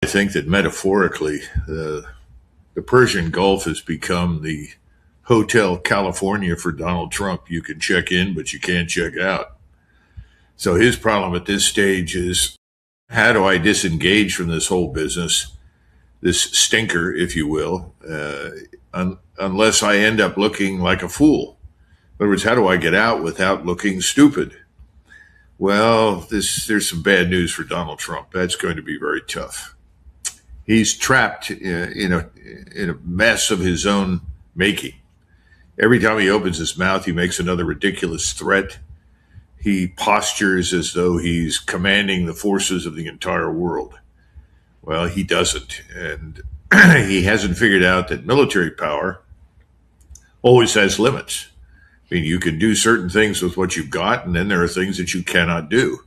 I think that metaphorically, the Persian Gulf has become the Hotel California for Donald Trump. You can check in, but you can't check out. So his problem at this stage is, how do I disengage from this whole business, this stinker, if you will, unless I end up looking like a fool? In other words, how do I get out without looking stupid? Well, there's some bad news for Donald Trump. That's going to be very tough. He's trapped in a mess of his own making. Every time he opens his mouth, he makes another ridiculous threat. He postures as though he's commanding the forces of the entire world. Well, he doesn't. And he hasn't figured out that military power always has limits. I mean, you can do certain things with what you've got, and then there are things that you cannot do.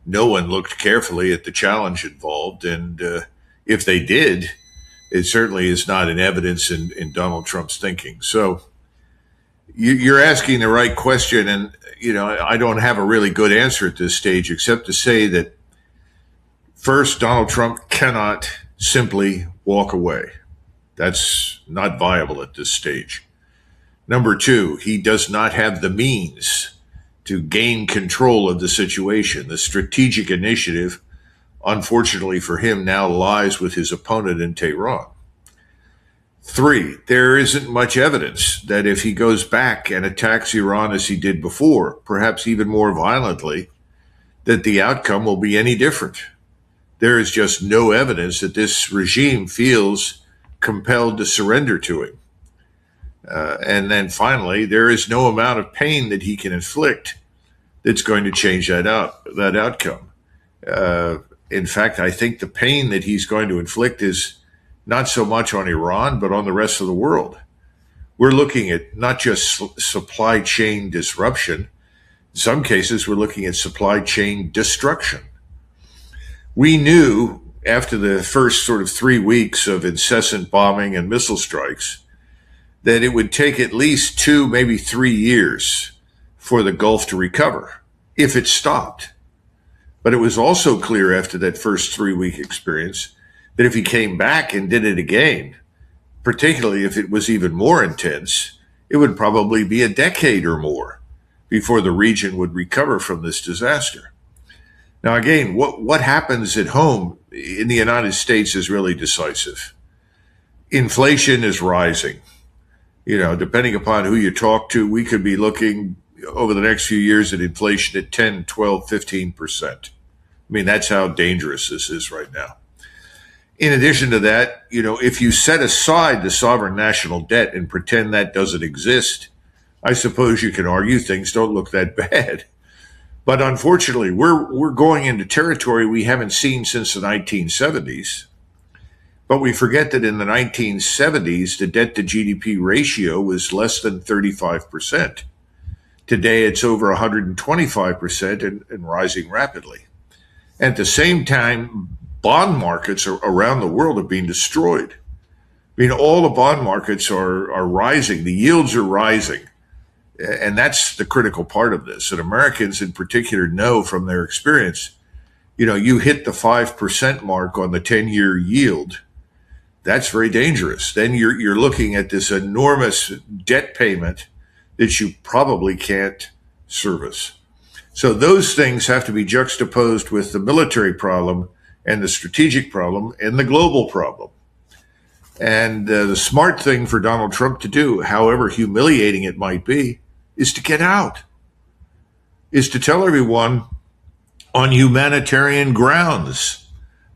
No one looked carefully at the challenge involved, and if they did, it certainly is not in evidence in Donald Trump's thinking. So you're asking the right question, and I don't have a really good answer at this stage, except to say that first, Donald Trump cannot simply walk away. That's not viable at this stage. Number two, he does not have the means to gain control of the situation. The strategic initiative, unfortunately for him, now lies with his opponent in Tehran. Three, there isn't much evidence that if he goes back and attacks Iran as he did before, perhaps even more violently, that the outcome will be any different. There is just no evidence that this regime feels compelled to surrender to him. And then finally, there is no amount of pain that he can inflict that's going to change that outcome. In fact, I think the pain that he's going to inflict is not so much on Iran, but on the rest of the world. We're looking at not just supply chain disruption. In some cases, we're looking at supply chain destruction. We knew after the first sort of 3 weeks of incessant bombing and missile strikes that it would take at least 2, maybe 3 years for the Gulf to recover, if it stopped. But it was also clear after that first 3-week experience that if he came back and did it again, particularly if it was even more intense, it would probably be a decade or more before the region would recover from this disaster. Now, again, what happens at home in the United States is really decisive. Inflation is rising. Depending upon who you talk to, we could be looking over the next few years at inflation at 10, 12, 15%. I mean, that's how dangerous this is right now. In addition to that, if you set aside the sovereign national debt and pretend that doesn't exist, I suppose you can argue things don't look that bad. But unfortunately, we're going into territory we haven't seen since the 1970s. But we forget that in the 1970s, the debt to GDP ratio was less than 35%. Today, it's over 125% and rising rapidly. At the same time, bond markets around the world are being destroyed. I mean, all the bond markets are rising. The yields are rising. And that's the critical part of this. And Americans in particular know from their experience, you hit the 5% mark on the 10-year yield. That's very dangerous. Then you're looking at this enormous debt payment that you probably can't service. So those things have to be juxtaposed with the military problem and the strategic problem and the global problem. And the smart thing for Donald Trump to do, however humiliating it might be, is to get out, is to tell everyone on humanitarian grounds,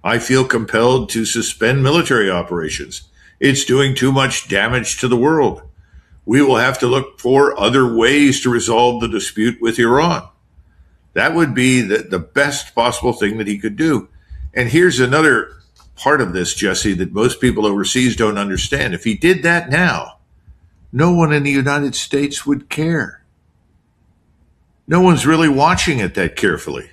I feel compelled to suspend military operations. It's doing too much damage to the world. We will have to look for other ways to resolve the dispute with Iran. That would be the best possible thing that he could do. And here's another part of this, Jesse, that most people overseas don't understand. If he did that now, no one in the United States would care. No one's really watching it that carefully.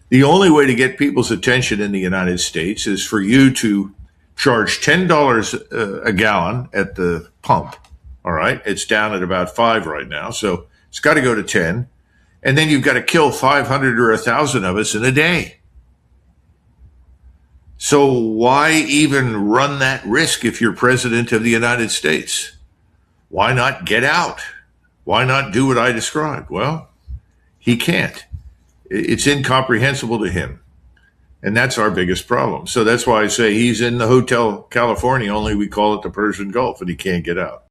The only way to get people's attention in the United States is for you to charge $10 a gallon at the pump. All right. It's down at about 5 right now. So it's got to go to 10. And then you've got to kill 500 or 1,000 of us in a day. So why even run that risk if you're president of the United States? Why not get out? Why not do what I described? Well, he can't. It's incomprehensible to him. And that's our biggest problem. So that's why I say he's in the Hotel California, only we call it the Persian Gulf, and he can't get out.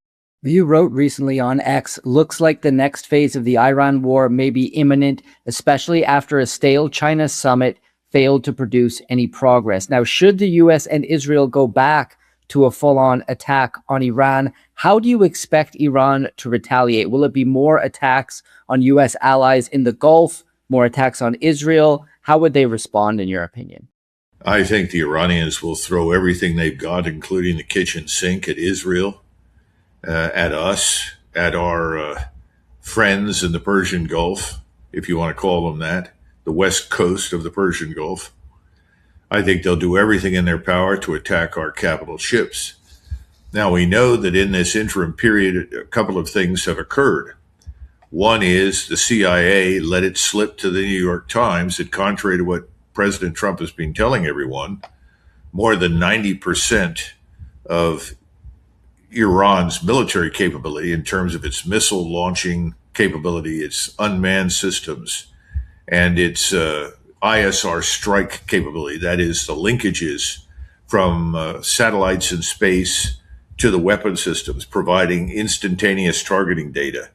You wrote recently on X, looks like the next phase of the Iran war may be imminent, especially after a stale China summit failed to produce any progress. Now, should the US and Israel go back to a full-on attack on Iran, how do you expect Iran to retaliate? Will it be more attacks on US allies in the Gulf, more attacks on Israel? How would they respond, in your opinion? I think the Iranians will throw everything they've got, including the kitchen sink, at Israel, at us, at our friends in the Persian Gulf, if you want to call them that, the west coast of the Persian Gulf. I think they'll do everything in their power to attack our capital ships. Now, we know that in this interim period, a couple of things have occurred. One is the CIA let it slip to the New York Times that, contrary to what President Trump has been telling everyone, more than 90% of Iran's military capability in terms of its missile launching capability, its unmanned systems, and its ISR strike capability, that is, the linkages from satellites in space to the weapon systems, providing instantaneous targeting data.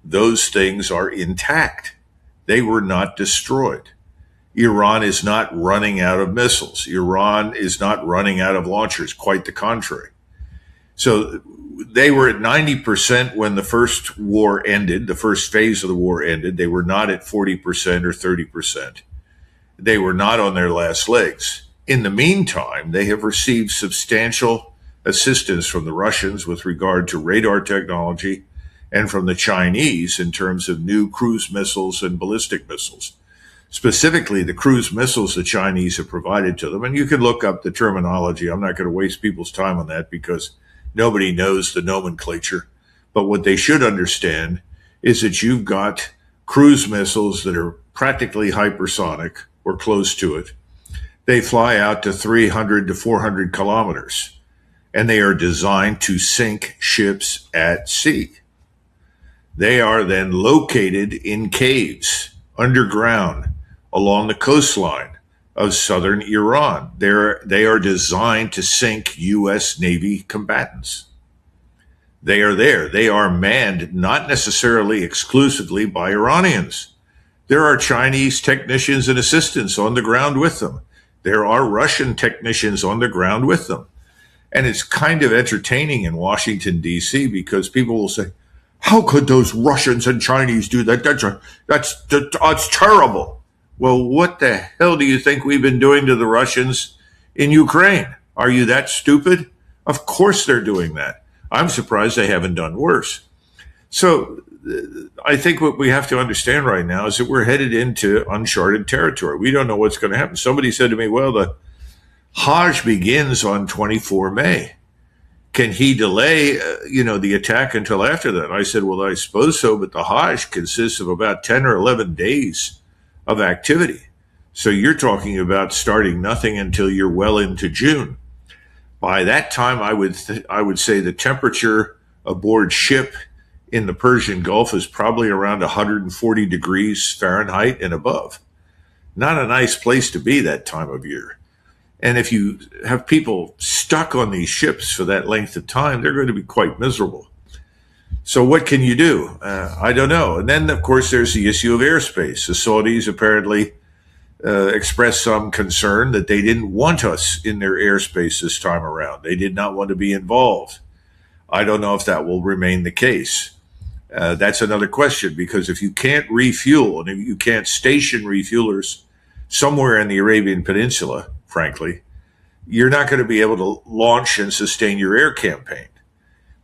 Those things are intact. They were not destroyed. Iran is not running out of missiles. Iran is not running out of launchers, quite the contrary. So they were at 90% when the first war ended, the first phase of the war ended. They were not at 40% or 30%. They were not on their last legs. In the meantime, they have received substantial assistance from the Russians with regard to radar technology and from the Chinese in terms of new cruise missiles and ballistic missiles. Specifically, the cruise missiles the Chinese have provided to them. And you can look up the terminology. I'm not going to waste people's time on that because nobody knows the nomenclature. But what they should understand is that you've got cruise missiles that are practically hypersonic or close to it. They fly out to 300 to 400 kilometers, and they are designed to sink ships at sea. They are then located in caves underground along the coastline of southern Iran. They are designed to sink U.S. Navy combatants. They are there. They are manned not necessarily exclusively by Iranians. There are Chinese technicians and assistants on the ground with them. There are Russian technicians on the ground with them. And it's kind of entertaining in Washington, D.C., because people will say, how could those Russians and Chinese do that? That's terrible. Well, what the hell do you think we've been doing to the Russians in Ukraine? Are you that stupid? Of course they're doing that. I'm surprised they haven't done worse. So I think what we have to understand right now is that we're headed into uncharted territory. We don't know what's going to happen. Somebody said to me, well, the Hajj begins on 24 May. Can he delay, the attack until after that? I said, well, I suppose so, but the Hajj consists of about 10 or 11 days of activity. So you're talking about starting nothing until you're well into June. By that time, I would say the temperature aboard ship in the Persian Gulf is probably around 140 degrees Fahrenheit and above. Not a nice place to be that time of year. And if you have people stuck on these ships for that length of time, they're going to be quite miserable. So what can you do? I don't know. And then, of course, there's the issue of airspace. The Saudis apparently expressed some concern that they didn't want us in their airspace this time around. They did not want to be involved. I don't know if that will remain the case. That's another question, because if you can't refuel and if you can't station refuelers somewhere in the Arabian Peninsula, frankly, you're not going to be able to launch and sustain your air campaign,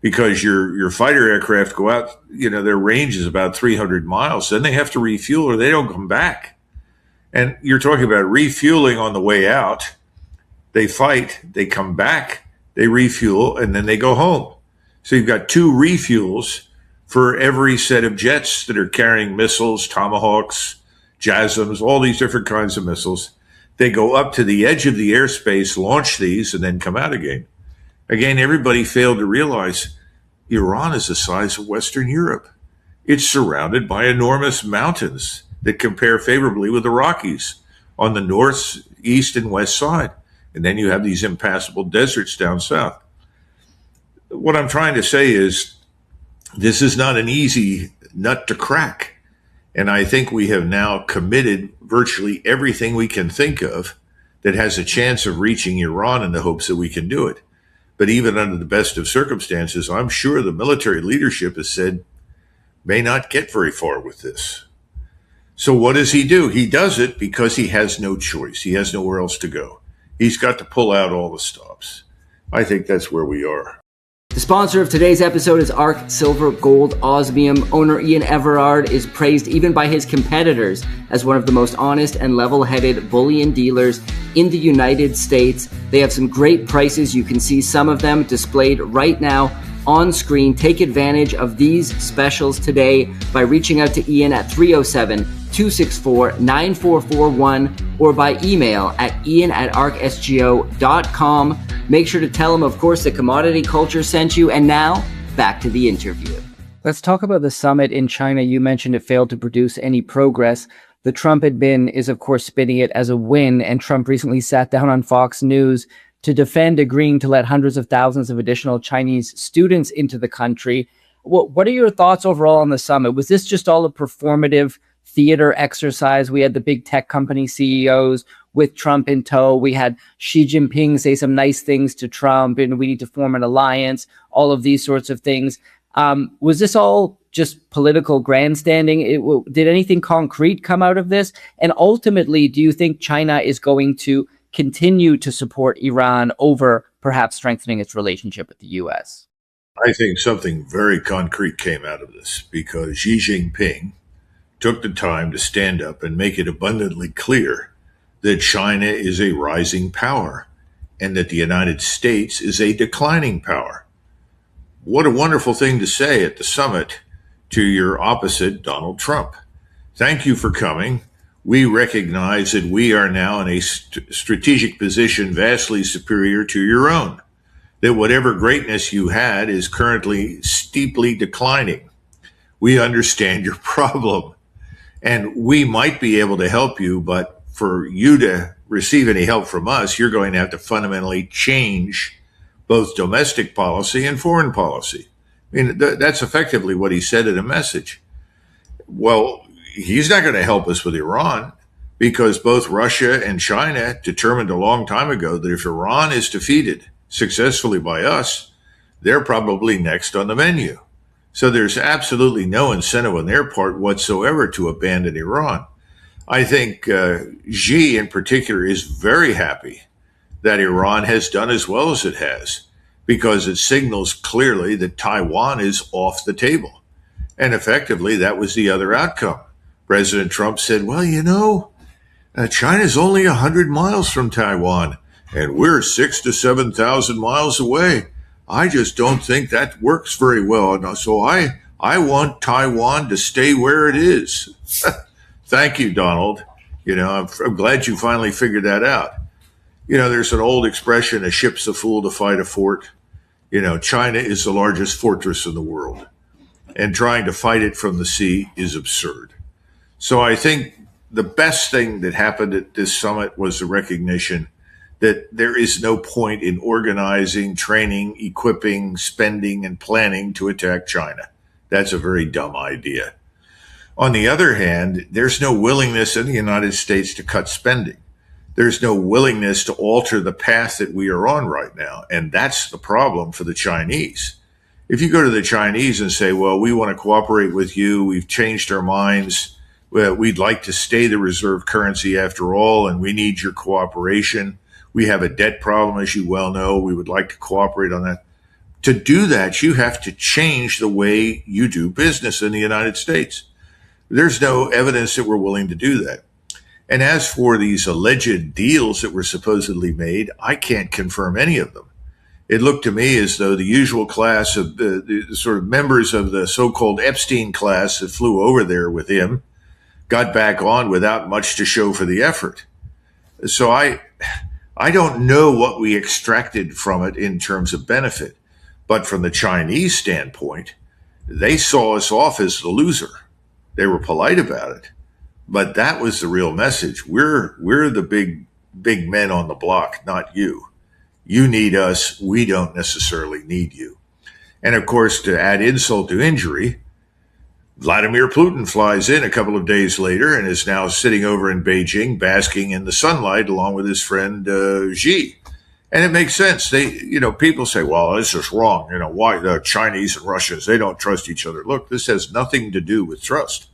because your fighter aircraft go out, their range is about 300 miles. Then they have to refuel or they don't come back. And you're talking about refueling on the way out. They fight, they come back, they refuel, and then they go home. So you've got 2 refuels for every set of jets that are carrying missiles, Tomahawks, JASSMs, all these different kinds of missiles They go up to the edge of the airspace, launch these, and then come out again. Again, everybody failed to realize Iran is the size of Western Europe. It's surrounded by enormous mountains that compare favorably with the Rockies on the north, east, and west side. And then you have these impassable deserts down south. What I'm trying to say is this is not an easy nut to crack. And I think we have now committed virtually everything we can think of that has a chance of reaching Iran in the hopes that we can do it. But even under the best of circumstances, I'm sure the military leadership has said may not get very far with this. So what does he do? He does it because he has no choice. He has nowhere else to go. He's got to pull out all the stops. I think that's where we are. The sponsor of today's episode is ARC Silver Gold Osmium. Owner Ian Everard is praised even by his competitors as one of the most honest and level-headed bullion dealers in the United States. They have some great prices. You can see some of them displayed right now on screen. Take advantage of these specials today by reaching out to Ian at 307-264-9441 or by email at ian@arcsgo.com. Make sure to tell him, of course, the Commodity Culture sent you. And now, back to the interview. Let's talk about the summit in China. You mentioned it failed to produce any progress. The Trump admin is, of course, spinning it as a win, and Trump recently sat down on Fox News to defend agreeing to let hundreds of thousands of additional Chinese students into the country. What are your thoughts overall on the summit? Was this just all a performative theater exercise? We had the big tech company CEOs with Trump in tow. We had Xi Jinping say some nice things to Trump, and we need to form an alliance, all of these sorts of things. Was this all just political grandstanding? Did anything concrete come out of this? And ultimately, do you think China is going to continue to support Iran over perhaps strengthening its relationship with the U.S.? I think something very concrete came out of this because Xi Jinping took the time to stand up and make it abundantly clear that China is a rising power and that the United States is a declining power. What a wonderful thing to say at the summit to your opposite, Donald Trump. Thank you for coming. We recognize that we are now in a strategic position vastly superior to your own, that whatever greatness you had is currently steeply declining. We understand your problem, and we might be able to help you, but for you to receive any help from us, you're going to have to fundamentally change both domestic policy and foreign policy. I mean, that's effectively what he said in a message. Well, he's not going to help us with Iran because both Russia and China determined a long time ago that if Iran is defeated successfully by us, they're probably next on the menu. So there's absolutely no incentive on their part whatsoever to abandon Iran. I think Xi in particular is very happy that Iran has done as well as it has because it signals clearly that Taiwan is off the table. And effectively, that was the other outcome. President Trump said, well, China's only 100 miles from Taiwan, and we're 6,000 to 7,000 miles away. I just don't think that works very well. So I want Taiwan to stay where it is. Thank you, Donald. I'm glad you finally figured that out. There's an old expression, a ship's a fool to fight a fort. China is the largest fortress in the world, and trying to fight it from the sea is absurd. So I think the best thing that happened at this summit was the recognition that there is no point in organizing, training, equipping, spending, and planning to attack China. That's a very dumb idea. On the other hand, there's no willingness in the United States to cut spending. There's no willingness to alter the path that we are on right now. And that's the problem for the Chinese. If you go to the Chinese and say, well, we want to cooperate with you, we've changed our minds, we'd like to stay the reserve currency after all, and we need your cooperation. We have a debt problem, as you well know. We would like to cooperate on that. To do that, you have to change the way you do business in the United States. There's no evidence that we're willing to do that. And as for these alleged deals that were supposedly made, I can't confirm any of them. It looked to me as though the usual class of the sort of members of the so-called Epstein class that flew over there with him got back on without much to show for the effort. So I don't know what we extracted from it in terms of benefit, but from the Chinese standpoint, they saw us off as the loser. They were polite about it, but that was the real message. We're the big men on the block, not you. You need us. We don't necessarily need you. And of course, to add insult to injury, Vladimir Putin flies in a couple of days later and is now sitting over in Beijing, basking in the sunlight along with his friend Xi. And it makes sense. People say, well, this is wrong. Why the Chinese and Russians, they don't trust each other. Look, this has nothing to do with trust.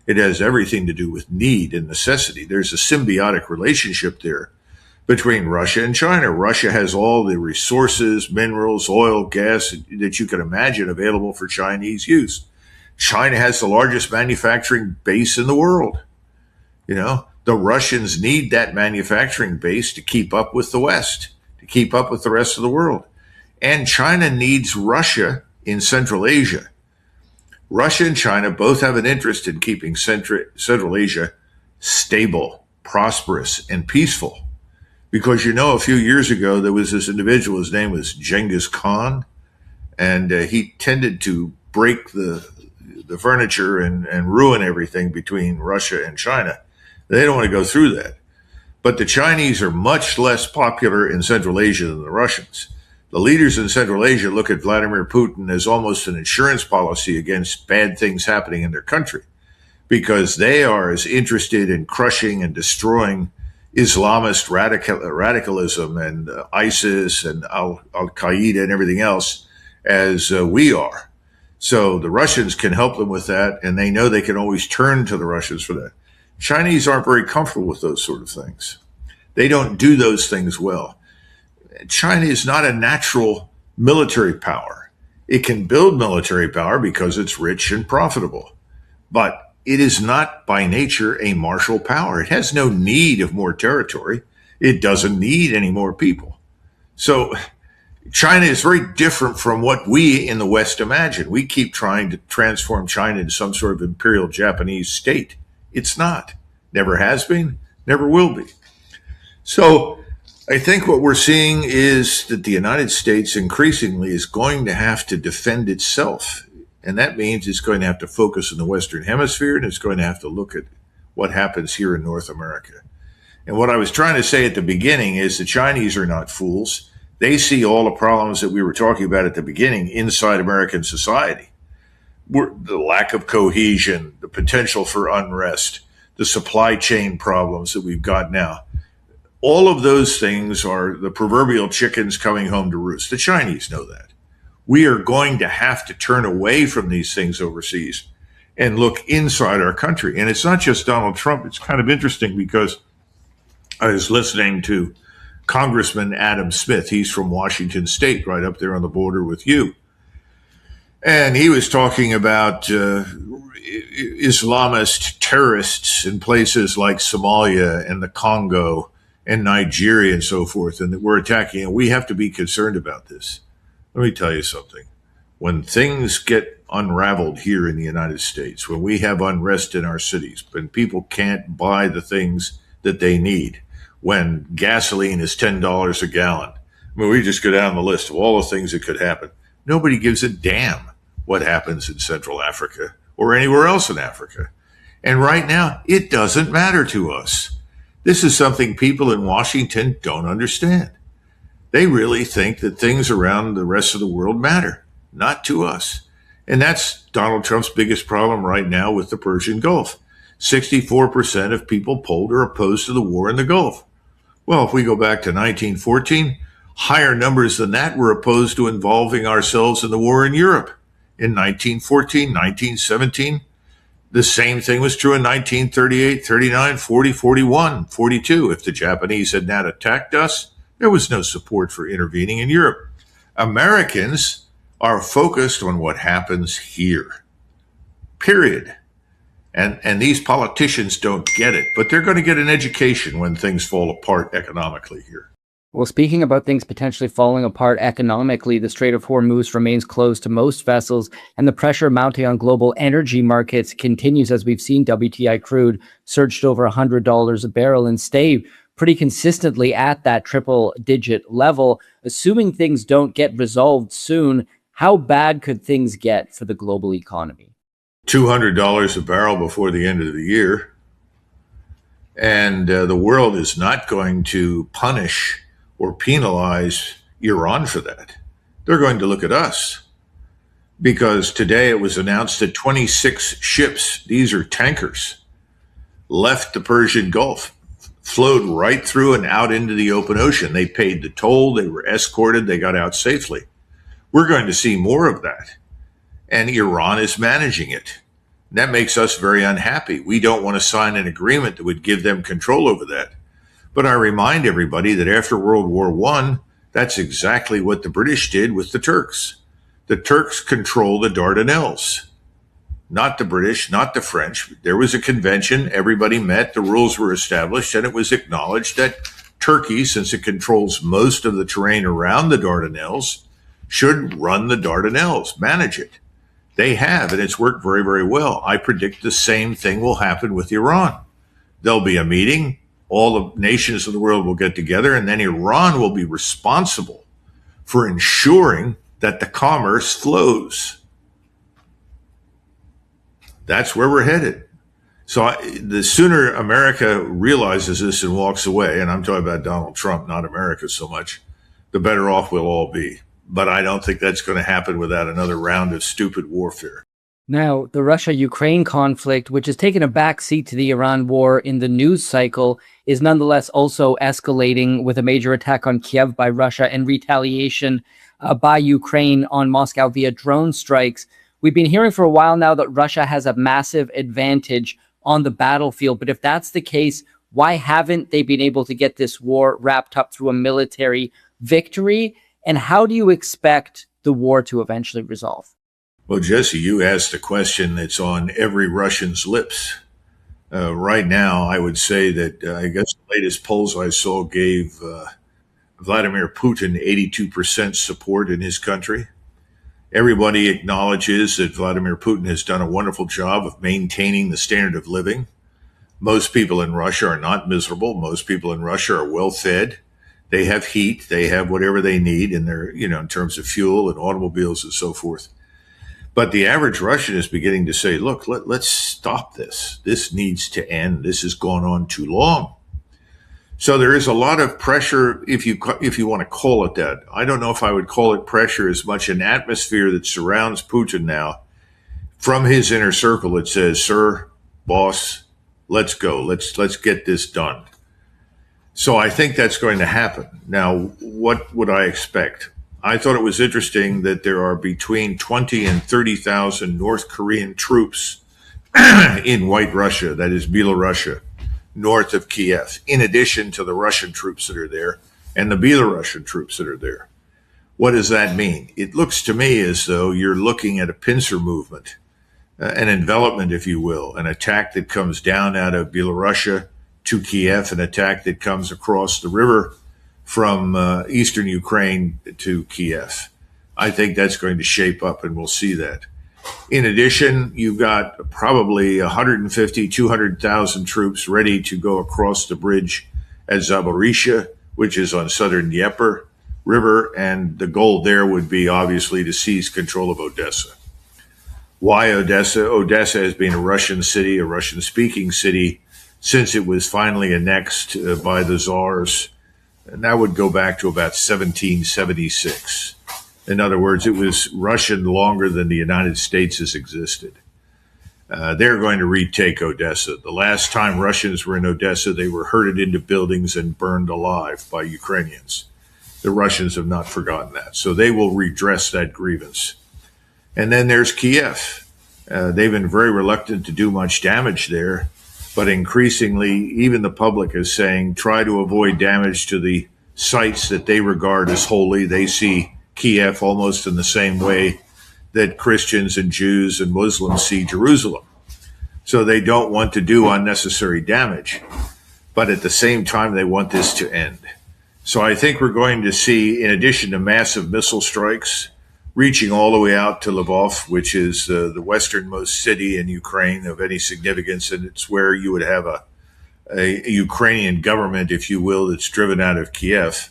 It has everything to do with need and necessity. There's a symbiotic relationship there between Russia and China. Russia has all the resources, minerals, oil, gas that you can imagine available for Chinese use. China has the largest manufacturing base in the world. The Russians need that manufacturing base to keep up with the West, to keep up with the rest of the world. And China needs Russia in Central Asia. Russia and China both have an interest in keeping Central Asia stable, prosperous, and peaceful. Because, a few years ago, there was this individual, his name was Genghis Khan, and he tended to break the furniture and ruin everything between Russia and China. They don't want to go through that. But the Chinese are much less popular in Central Asia than the Russians. The leaders in Central Asia look at Vladimir Putin as almost an insurance policy against bad things happening in their country, because they are as interested in crushing and destroying Islamist radicalism and ISIS and Al-Qaeda and everything else as we are. So the Russians can help them with that, and they know they can always turn to the Russians for that. Chinese aren't very comfortable with those sort of things. They don't do those things well. China is not a natural military power. It can build military power because it's rich and profitable, but it is not by nature a martial power. It has no need of more territory. It doesn't need any more people. So China is very different from what we in the West imagine. We keep trying to transform China into some sort of imperial Japanese state. It's not. Never has been, never will be. So I think what we're seeing is that the United States increasingly is going to have to defend itself. And that means it's going to have to focus in the Western Hemisphere, and it's going to have to look at what happens here in North America. And what I was trying to say at the beginning is the Chinese are not fools. They see all the problems that we were talking about at the beginning inside American society. The lack of cohesion, the potential for unrest, the supply chain problems that we've got now. All of those things are the proverbial chickens coming home to roost. The Chinese know that. We are going to have to turn away from these things overseas and look inside our country. And it's not just Donald Trump. It's kind of interesting because I was listening to Congressman Adam Smith. He's from Washington State, right up there on the border with you. And he was talking about Islamist terrorists in places like Somalia and the Congo and Nigeria and so forth, and that we're attacking, and we have to be concerned about this. Let me tell you something. When things get unraveled here in the United States, when we have unrest in our cities, when people can't buy the things that they need, when gasoline is $10 a gallon, I mean, we just go down the list of all the things that could happen. Nobody gives a damn what happens in Central Africa or anywhere else in Africa. And right now, it doesn't matter to us. This is something people in Washington don't understand. They really think that things around the rest of the world matter, not to us. And that's Donald Trump's biggest problem right now with the Persian Gulf. 64% of people polled are opposed to the war in the Gulf. Well, if we go back to 1914, higher numbers than that were opposed to involving ourselves in the war in Europe. In 1914, 1917, the same thing was true in 1938, 39, 40, 41, 42. If the Japanese had not attacked us, there was no support for intervening in Europe. Americans are focused on what happens here, period. And these politicians don't get it, but they're going to get an education when things fall apart economically here. Well, speaking about things potentially falling apart economically, the Strait of Hormuz remains closed to most vessels, and the pressure mounting on global energy markets continues as we've seen WTI crude surge to over $100 a barrel and stay pretty consistently at that triple digit level. Assuming things don't get resolved soon, how bad could things get for the global economy? $200 a barrel before the end of the year. And the world is not going to punish or penalize Iran for that. They're going to look at us, because today it was announced that 26 ships, these are tankers, left the Persian Gulf, flowed right through and out into the open ocean. They paid the toll, they were escorted, they got out safely. We're going to see more of that. And Iran is managing it. That makes us very unhappy. We don't want to sign an agreement that would give them control over that. But I remind everybody that after World War I, that's exactly what the British did with the Turks. The Turks control the Dardanelles. Not the British, not the French. There was a convention, everybody met, the rules were established, and it was acknowledged that Turkey, since it controls most of the terrain around the Dardanelles, should run the Dardanelles, manage it. They have, and it's worked very, very well. I predict the same thing will happen with Iran. There'll be a meeting, all the nations of the world will get together, and then Iran will be responsible for ensuring that the commerce flows. That's where we're headed. So the sooner America realizes this and walks away, and I'm talking about Donald Trump, not America so much, the better off we'll all be. But I don't think that's going to happen without another round of stupid warfare. Now, the Russia-Ukraine conflict, which has taken a backseat to the Iran war in the news cycle, is nonetheless also escalating with a major attack on Kiev by Russia and retaliation by Ukraine on Moscow via drone strikes. We've been hearing for a while now that Russia has a massive advantage on the battlefield. But if that's the case, why haven't they been able to get this war wrapped up through a military victory? And how do you expect the war to eventually resolve? Well, Jesse, you asked a question that's on every Russian's lips. Right now, I would say that I guess the latest polls I saw gave Vladimir Putin 82% support in his country. Everybody acknowledges that Vladimir Putin has done a wonderful job of maintaining the standard of living. Most people in Russia are not miserable. Most people in Russia are well fed. They have heat. They have whatever they need in their, in terms of fuel and automobiles and so forth. But the average Russian is beginning to say, look, let's stop this. This needs to end. This has gone on too long. So there is a lot of pressure, if you want to call it that. I don't know if I would call it pressure as much an atmosphere that surrounds Putin now. From his inner circle, it says, sir, boss, let's go. Let's get this done. So I think that's going to happen. Now, what would I expect? I thought it was interesting that there are between 20 and 30,000 North Korean troops in White Russia, that is Belarusia, north of Kiev, in addition to the Russian troops that are there and the Belarusian troops that are there. What does that mean? It looks to me as though you're looking at a pincer movement, an envelopment, if you will, an attack that comes down out of Belarusia to Kiev, an attack that comes across the river from eastern Ukraine to Kiev. I think that's going to shape up, and we'll see that. In addition, you've got probably 150, 200,000 troops ready to go across the bridge at Zaporizhia, which is on southern Dnieper River, and the goal there would be obviously to seize control of Odessa. Why Odessa? Odessa has been a Russian city, a Russian-speaking city, since it was finally annexed by the Tsars, and that would go back to about 1776. In other words, it was Russian longer than the United States has existed. They're going to retake Odessa. The last time Russians were in Odessa, they were herded into buildings and burned alive by Ukrainians. The Russians have not forgotten that, so they will redress that grievance. And then there's Kiev. They've been very reluctant to do much damage there, but increasingly, even the public is saying, try to avoid damage to the sites that they regard as holy. They see Kiev almost in the same way that Christians and Jews and Muslims see Jerusalem. So they don't want to do unnecessary damage, but at the same time, they want this to end. So I think we're going to see, in addition to massive missile strikes, reaching all the way out to Lvov, which is the westernmost city in Ukraine of any significance, and it's where you would have a Ukrainian government, if you will, that's driven out of Kiev.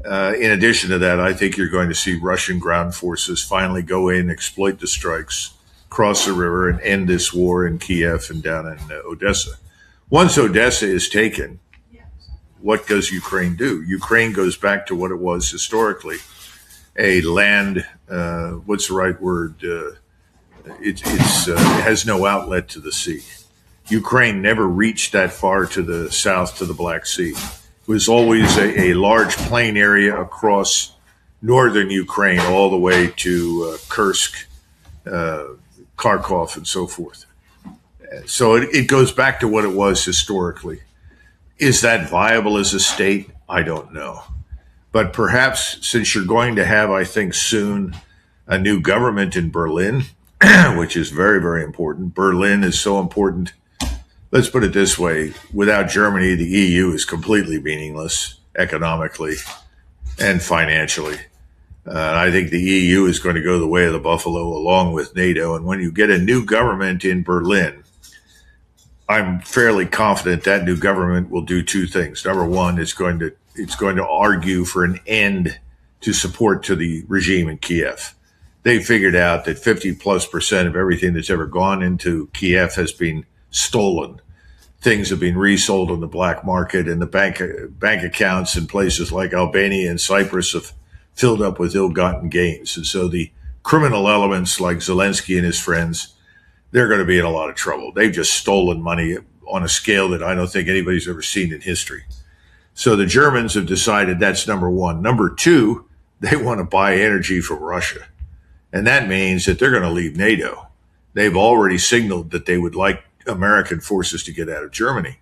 In addition to that, I think you're going to see Russian ground forces finally go in, exploit the strikes, cross the river, and end this war in Kiev and down in Odessa. Once Odessa is taken, what does Ukraine do? Ukraine goes back to what it was historically, a land, what's the right word? It has no outlet to the sea. Ukraine never reached that far to the south, to the Black Sea. It was always a large plain area across northern Ukraine all the way to Kursk, Kharkov, and so forth. So it goes back to what it was historically. Is that viable as a state? I don't know. But perhaps since you're going to have, I think, soon a new government in Berlin, which is very, very important. Berlin is so important. Let's put it this way. Without Germany, the EU is completely meaningless economically and financially. I think the EU is going to go the way of the buffalo along with NATO. And when you get a new government in Berlin, I'm fairly confident that new government will do two things. Number one, it's going to argue for an end to support to the regime in Kiev. They figured out that 50+% of everything that's ever gone into Kiev has been stolen. Things have been resold on the black market, and the bank accounts in places like Albania and Cyprus have filled up with ill-gotten gains. And so the criminal elements like Zelensky and his friends, they're going to be in a lot of trouble. They've just stolen money on a scale that I don't think anybody's ever seen in history. So the Germans have decided that's number one. Number two, they want to buy energy from Russia. And that means that they're going to leave NATO. They've already signaled that they would like American forces to get out of Germany.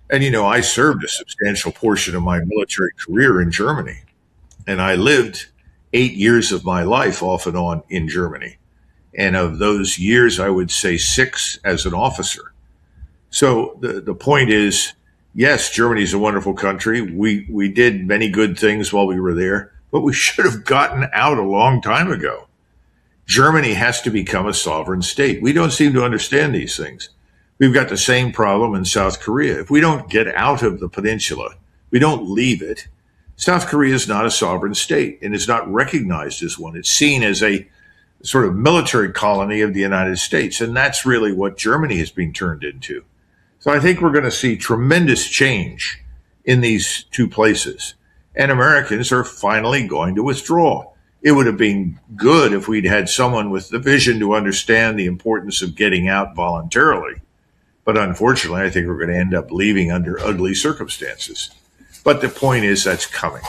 And, I served a substantial portion of my military career in Germany. And I lived 8 years of my life off and on in Germany. And of those years, I would say 6 as an officer. So the point is, yes, Germany is a wonderful country. We did many good things while we were there, but we should have gotten out a long time ago. Germany has to become a sovereign state. We don't seem to understand these things. We've got the same problem in South Korea. If we don't get out of the peninsula, we don't leave it, South Korea is not a sovereign state and is not recognized as one. It's seen as a sort of military colony of the United States. And that's really what Germany has been turned into. So I think we're going to see tremendous change in these two places. And Americans are finally going to withdraw. It would have been good if we'd had someone with the vision to understand the importance of getting out voluntarily. But unfortunately, I think we're going to end up leaving under ugly circumstances. But the point is that's coming.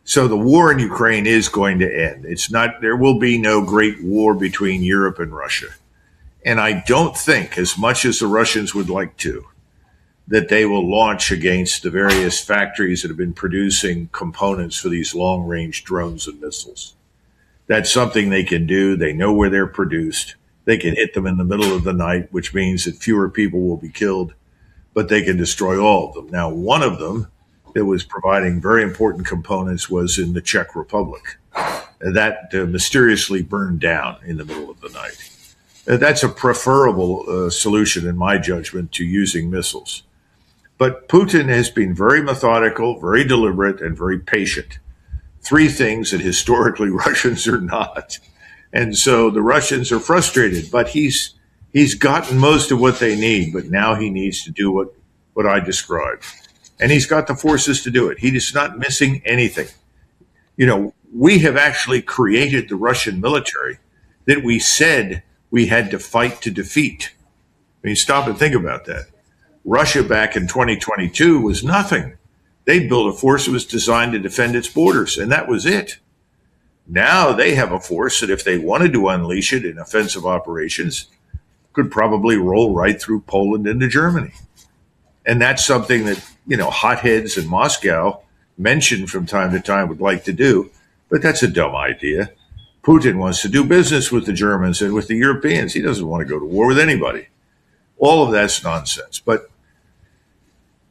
So the war in Ukraine is going to end. There will be no great war between Europe and Russia. And I don't think, as much as the Russians would like to, that they will launch against the various factories that have been producing components for these long-range drones and missiles. That's something they can do. They know where they're produced. They can hit them in the middle of the night, which means that fewer people will be killed, but they can destroy all of them. Now, one of them that was providing very important components was in the Czech Republic. That mysteriously burned down in the middle of the night. That's a preferable solution, in my judgment, to using missiles. But Putin has been very methodical, very deliberate, and very patient. 3 things that historically Russians are not. And so the Russians are frustrated, but he's gotten most of what they need, but now he needs to do what I described. And he's got the forces to do it. He is not missing anything. We have actually created the Russian military that we said we had to fight to defeat. I mean, stop and think about that. Russia back in 2022 was nothing. They built a force that was designed to defend its borders, and that was it. Now they have a force that if they wanted to unleash it in offensive operations, could probably roll right through Poland into Germany. And that's something that, hotheads in Moscow mention from time to time would like to do, but that's a dumb idea. Putin wants to do business with the Germans and with the Europeans. He doesn't want to go to war with anybody. All of that's nonsense. But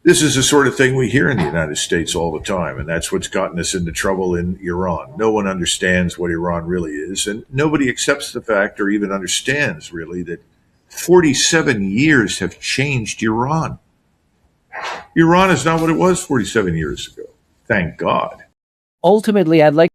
this is the sort of thing we hear in the United States all the time, and that's what's gotten us into trouble in Iran. No one understands what Iran really is, and nobody accepts the fact or even understands, really, that 47 years have changed Iran. Iran is not what it was 47 years ago. Thank God. Ultimately, I'd like